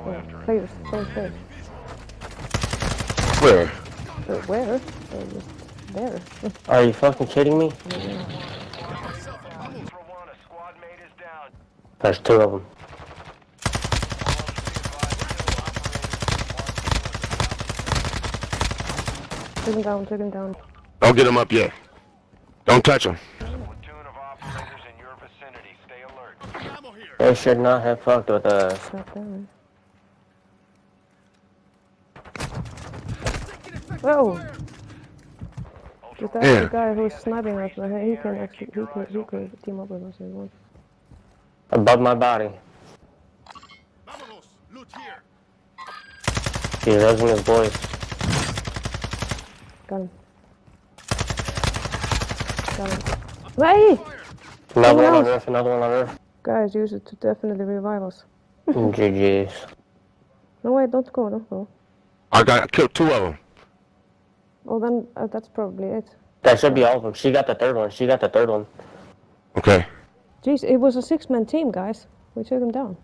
Players, players. Where? Where? They're just there. Are you fucking kidding me? There's two of them. Took him down. Don't get him up yet. Don't touch him. They should not have fucked with us. Whoa! Is that the guy who's sniping us? He can actually, he could team up with us if he wants. Above my body. He's raising his voice. Got him. Got him. Hey! Another one on roof, another one on roof. Guys, use it to definitely revive us. GG's. No, wait, don't go. I killed two of them. Oh, then that's probably it. That should be all of them. She got the third one. Okay. Jeez, it was a 6-man team, guys. We took them down.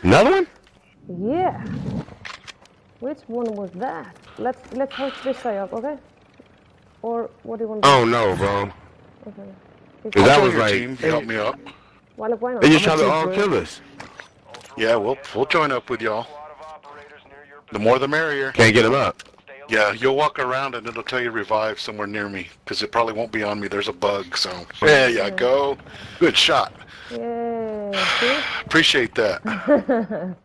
Another one? Yeah. Which one was that? Let's hook this guy up, okay? Or what do you want to do? Oh no, bro. Okay. Cause that was like, team, help me up. Why not? they just trying to all kill us. Yeah, we'll join up with y'all. The more the merrier. Can't get him up. Yeah, you'll walk around and it'll tell you revive somewhere near me, because it probably won't be on me. There's a bug, so there you go. Good shot. Yay. Appreciate that.